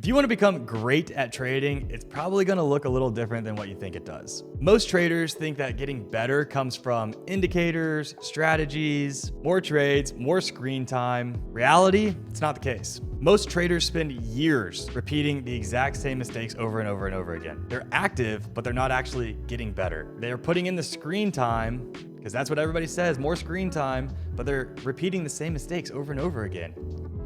If you want to become great at trading, it's probably going to look a little different than what you think it does. Most traders think that getting better comes from indicators, strategies, more trades, more screen time. Reality, it's not the case. Most traders spend years repeating the exact same mistakes over and over and over again. They're active, but they're not actually getting better. They're putting in the screen time, because that's what everybody says, more screen time, but they're repeating the same mistakes over and over again,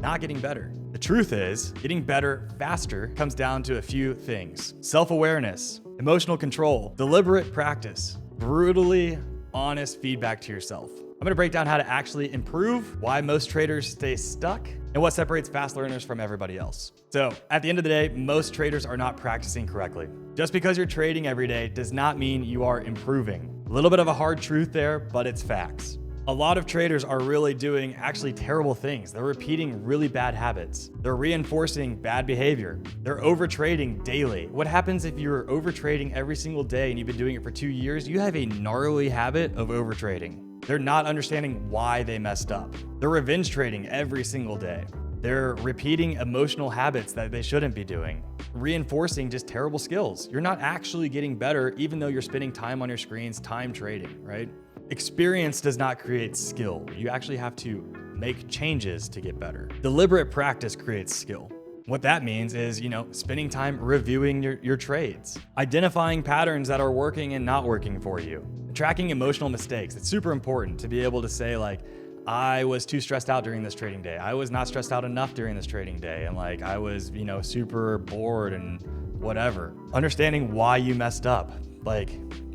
not getting better. The truth is, getting better faster comes down to a few things: self-awareness, emotional control, deliberate practice, brutally honest feedback to yourself. I'm gonna break down how to actually improve, why most traders stay stuck, and what separates fast learners from everybody else. So at the end of the day, most traders are not practicing correctly. Just because you're trading every day does not mean you are improving. A little bit of a hard truth there, but it's facts. A lot of traders are really doing actually terrible things. They're repeating really bad habits. They're reinforcing bad behavior. They're overtrading daily. What happens if you're overtrading every single day and you've been doing it for 2 years? You have a gnarly habit of overtrading. They're not understanding why they messed up. They're revenge trading every single day. They're repeating emotional habits that they shouldn't be doing, reinforcing just terrible skills. You're not actually getting better, even though you're spending time on your screens, time trading, right? Experience does not create skill. You actually have to make changes to get better. Deliberate practice creates skill. What that means is, spending time reviewing your trades, identifying patterns that are working and not working for you, tracking emotional mistakes. It's super important to be able to say, like, I was too stressed out during this trading day. I was not stressed out enough during this trading day. And I was, super bored and whatever. Understanding why you messed up.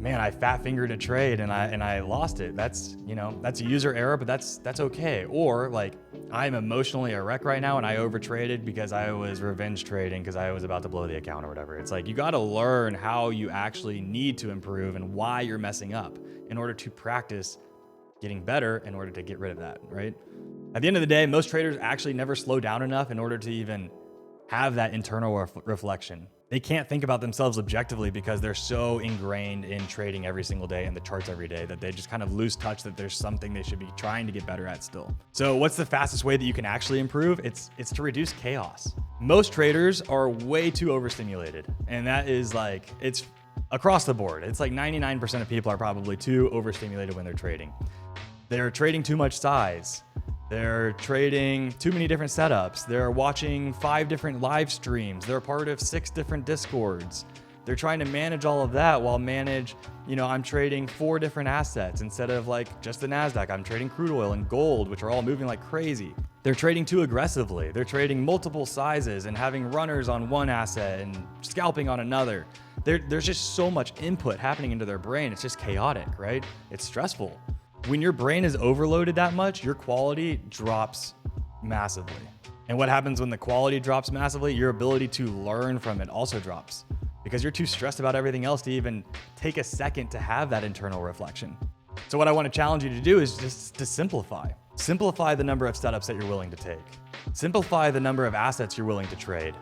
Man, I fat fingered a trade and I lost it. That's a user error, but that's okay. Or I'm emotionally a wreck right now and I overtraded because I was revenge trading because I was about to blow the account or whatever. It's you got to learn how you actually need to improve and why you're messing up in order to practice getting better in order to get rid of that, right? At the end of the day, most traders actually never slow down enough in order to even have that internal reflection. They can't think about themselves objectively because they're so ingrained in trading every single day and the charts every day that they just kind of lose touch that there's something they should be trying to get better at still. So what's the fastest way that you can actually improve? It's to reduce chaos. Most traders are way too overstimulated, and that is it's across the board. It's 99% of people are probably too overstimulated when they're trading. They're trading too much size. They're trading too many different setups. They're watching 5 different live streams. They're part of 6 different Discords. They're trying to manage all of that while I'm trading 4 different assets instead of just the Nasdaq. I'm trading crude oil and gold, which are all moving like crazy. They're trading too aggressively. They're trading multiple sizes and having runners on one asset and scalping on another. There's just so much input happening into their brain. It's just chaotic, right? It's stressful. When your brain is overloaded that much, your quality drops massively. And what happens when the quality drops massively? Your ability to learn from it also drops because you're too stressed about everything else to even take a second to have that internal reflection. So what I want to challenge you to do is just to simplify. Simplify the number of setups that you're willing to take. Simplify the number of assets you're willing to trade.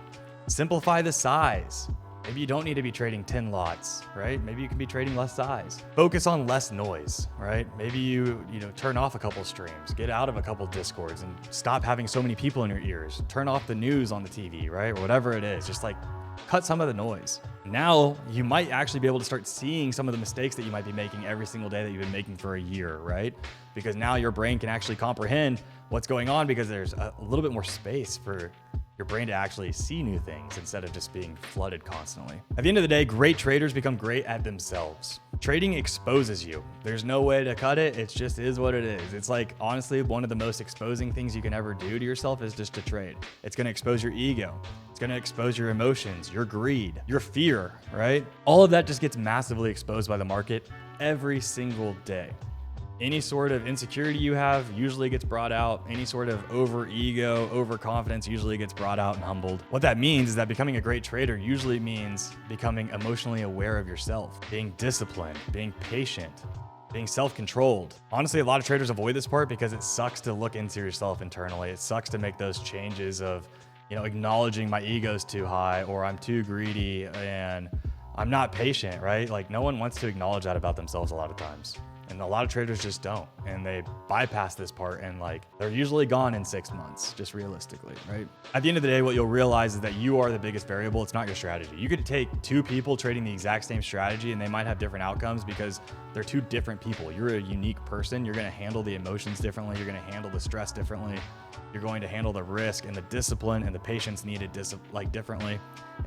Simplify the size. Maybe you don't need to be trading 10 lots, right? Maybe you can be trading less size. Focus on less noise, right? Maybe you turn off a couple streams, get out of a couple Discords and stop having so many people in your ears. Turn off the news on the TV, right? Or whatever it is, just cut some of the noise. Now you might actually be able to start seeing some of the mistakes that you might be making every single day that you've been making for a year, right? Because now your brain can actually comprehend what's going on because there's a little bit more space for your brain to actually see new things instead of just being flooded constantly. At the end of the day, great traders become great at themselves. Trading exposes you. There's no way to cut it. It just is what it is. It's honestly, one of the most exposing things you can ever do to yourself is just to trade. It's gonna expose your ego. It's gonna expose your emotions, your greed, your fear, right? All of that just gets massively exposed by the market every single day. Any sort of insecurity you have usually gets brought out. Any sort of over-ego, overconfidence usually gets brought out and humbled. What that means is that becoming a great trader usually means becoming emotionally aware of yourself, being disciplined, being patient, being self-controlled. Honestly, a lot of traders avoid this part because it sucks to look into yourself internally. It sucks to make those changes of, acknowledging my ego's too high or I'm too greedy and I'm not patient, right? No one wants to acknowledge that about themselves a lot of times. And a lot of traders just don't. And they bypass this part and like they're usually gone in 6 months, just realistically, right? At the end of the day, what you'll realize is that you are the biggest variable. It's not your strategy. You could take two people trading the exact same strategy and they might have different outcomes because they're two different people. You're a unique person. You're going to handle the emotions differently. You're going to handle the stress differently. You're going to handle the risk and the discipline and the patience needed differently.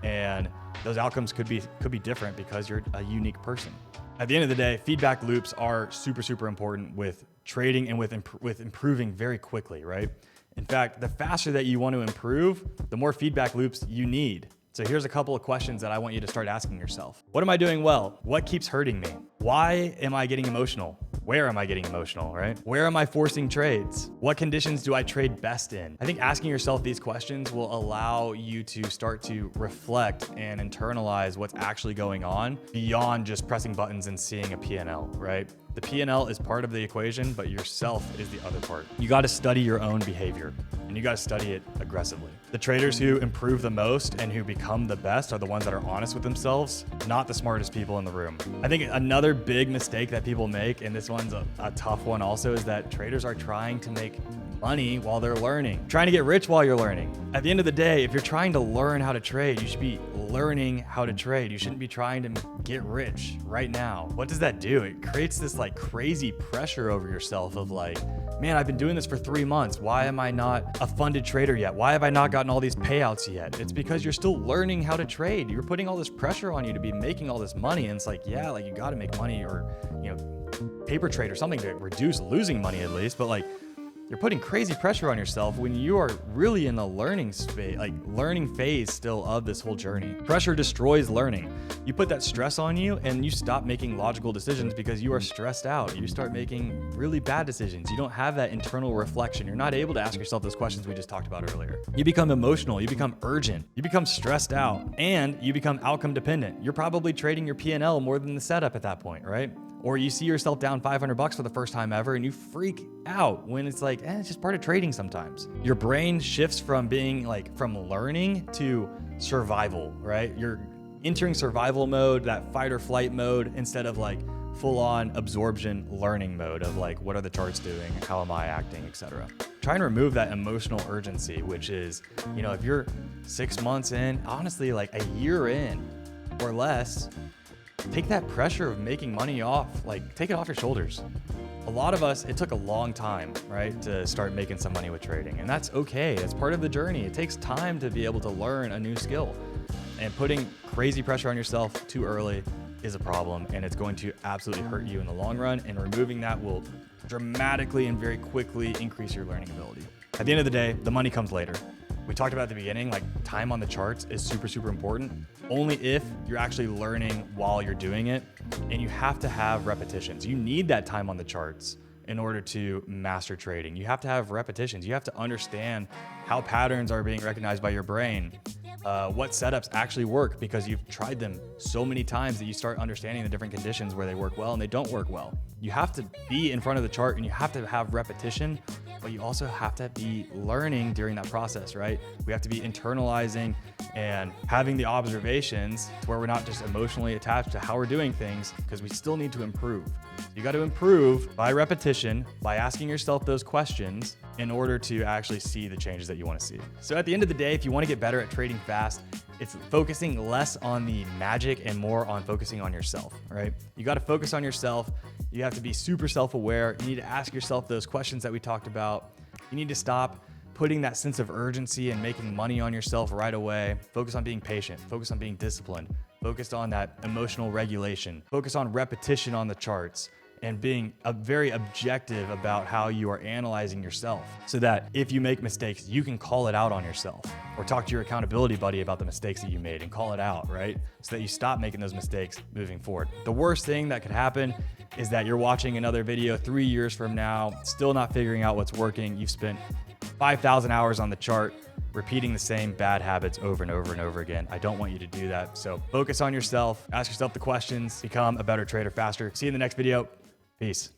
And those outcomes could be different because you're a unique person. At the end of the day, feedback loops are super, super important with trading and with improving very quickly, right? In fact, the faster that you want to improve, the more feedback loops you need. So here's a couple of questions that I want you to start asking yourself. What am I doing well? What keeps hurting me? Why am I getting emotional? Where am I getting emotional, right? Where am I forcing trades? What conditions do I trade best in? I think asking yourself these questions will allow you to start to reflect and internalize what's actually going on beyond just pressing buttons and seeing a P&L, right? The P&L is part of the equation, but yourself is the other part. You got to study your own behavior and you got to study it aggressively. The traders who improve the most and who become the best are the ones that are honest with themselves, not the smartest people in the room. I think another big mistake that people make, and this one's a tough one also, is that traders are trying to make money while they're learning, trying to get rich while you're learning. At the end of the day, if you're trying to learn how to trade, you should be learning how to trade. You shouldn't be trying to get rich right now. What does that do? It creates this like crazy pressure over yourself of like, man, I've been doing this for 3 months. Why am I not a funded trader yet? Why have I not gotten all these payouts yet? It's because you're still learning how to trade. You're putting all this pressure on you to be making all this money. And it's like, yeah, like you got to make money or, paper trade or something to reduce losing money at least. But like, you're putting crazy pressure on yourself when you are really in the learning phase still of this whole journey. Pressure destroys learning. You put that stress on you and you stop making logical decisions because you are stressed out. You start making really bad decisions. You don't have that internal reflection. You're not able to ask yourself those questions we just talked about earlier. You become emotional, you become urgent, you become stressed out, and you become outcome dependent. You're probably trading your P&L more than the setup at that point, right? Or you see yourself down $500 for the first time ever and you freak out when it's like, it's just part of trading sometimes. Your brain shifts from being from learning to survival, right? You're entering survival mode, that fight or flight mode, instead of full on absorption learning mode of what are the charts doing? How am I acting, etc. Try and remove that emotional urgency, which is, if you're 6 months in, honestly, a year in or less, take that pressure of making money off, take it off your shoulders. A lot of us, it took a long time, right, to start making some money with trading. And that's okay. It's part of the journey. It takes time to be able to learn a new skill. And putting crazy pressure on yourself too early is a problem. And it's going to absolutely hurt you in the long run. And removing that will dramatically and very quickly increase your learning ability. At the end of the day, the money comes later. We talked about at the beginning, time on the charts is super, super important. Only if you're actually learning while you're doing it, and you have to have repetitions. You need that time on the charts in order to master trading. You have to have repetitions. You have to understand how patterns are being recognized by your brain, what setups actually work because you've tried them so many times that you start understanding the different conditions where they work well and they don't work well. You have to be in front of the chart and you have to have repetition, but you also have to be learning during that process, right? We have to be internalizing and having the observations to where we're not just emotionally attached to how we're doing things, because we still need to improve. You got to improve by repetition, by asking yourself those questions in order to actually see the changes that you want to see. So at the end of the day, if you want to get better at trading fast, it's focusing less on the magic and more on focusing on yourself, right? You got to focus on yourself. You have to be super self-aware. You need to ask yourself those questions that we talked about. You need to stop putting that sense of urgency and making money on yourself right away. Focus on being patient. Focus on being disciplined. Focus on that emotional regulation. Focus on repetition on the charts and being very objective about how you are analyzing yourself, so that if you make mistakes, you can call it out on yourself, or talk to your accountability buddy about the mistakes that you made and call it out, right? So that you stop making those mistakes moving forward. The worst thing that could happen is that you're watching another video 3 years from now, still not figuring out what's working. You've spent 5,000 hours on the chart, repeating the same bad habits over and over and over again. I don't want you to do that. So focus on yourself, ask yourself the questions, become a better trader faster. See you in the next video. Peace.